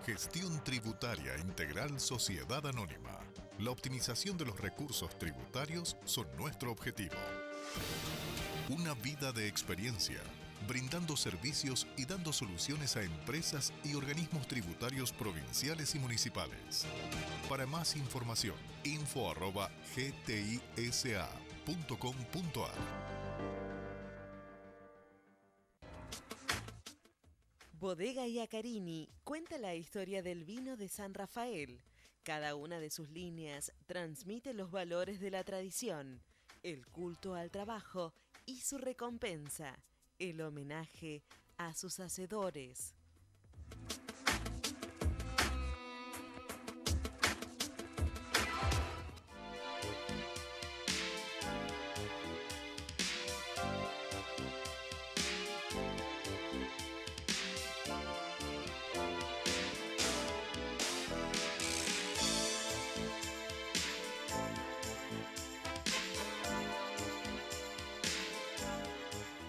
Gestión Tributaria Integral Sociedad Anónima. La optimización de los recursos tributarios son nuestro objetivo. Una vida de experiencia, brindando servicios y dando soluciones a empresas y organismos tributarios provinciales y municipales. Para más información, info@gtisa.com.ar. Bodega Iacarini cuenta la historia del vino de San Rafael. Cada una de sus líneas transmite los valores de la tradición, el culto al trabajo y su recompensa, el homenaje a sus hacedores.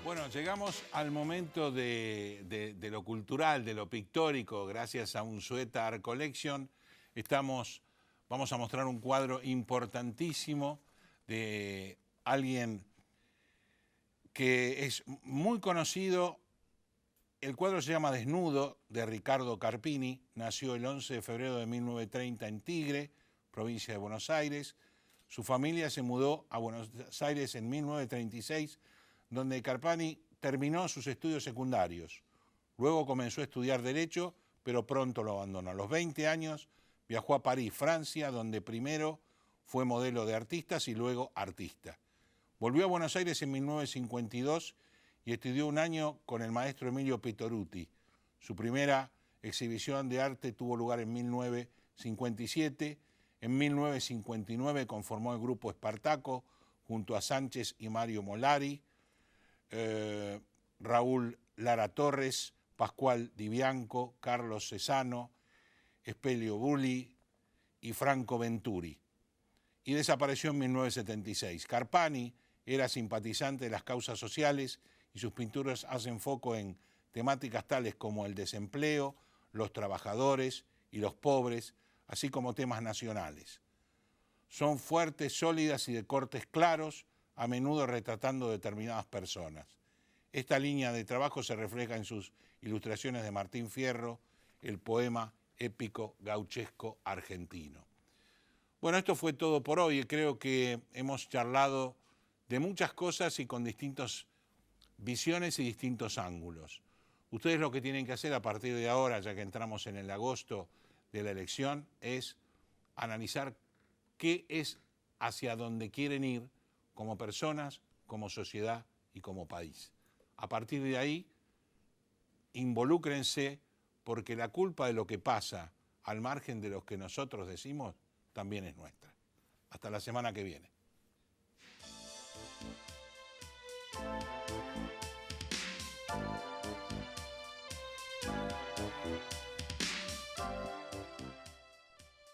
Bueno, llegamos al momento de lo cultural, de lo pictórico. Gracias a Unzueta Art Collection vamos a mostrar un cuadro importantísimo de alguien que es muy conocido. El cuadro se llama Desnudo, de Ricardo Carpini. Nació el 11 de febrero de 1930 en Tigre, provincia de Buenos Aires. Su familia se mudó a Buenos Aires en 1936, donde Carpini terminó sus estudios secundarios. Luego comenzó a estudiar Derecho, pero pronto lo abandonó. A los 20 años viajó a París, Francia, donde primero fue modelo de artistas y luego artista. Volvió a Buenos Aires en 1952 y estudió un año con el maestro Emilio Pitoruti. Su primera exhibición de arte tuvo lugar en 1957. En 1959 conformó el grupo Espartaco junto a Sánchez y Mario Molari, Raúl Lara Torres, Pascual Di Bianco, Carlos Cesano, Espelio Bulli y Franco Venturi. Y desapareció en 1976. Carpini era simpatizante de las causas sociales y sus pinturas hacen foco en temáticas tales como el desempleo, los trabajadores y los pobres, así como temas nacionales. Son fuertes, sólidas y de cortes claros, a menudo retratando determinadas personas. Esta línea de trabajo se refleja en sus ilustraciones de Martín Fierro, el poema épico gauchesco argentino. Bueno, esto fue todo por hoy. Creo que hemos charlado de muchas cosas y con distintas visiones y distintos ángulos. Ustedes lo que tienen que hacer a partir de ahora, ya que entramos en el agosto de la elección, es analizar qué es hacia dónde quieren ir como personas, como sociedad y como país. A partir de ahí, involúcrense, porque la culpa de lo que pasa al margen de lo que nosotros decimos también es nuestra. Hasta la semana que viene.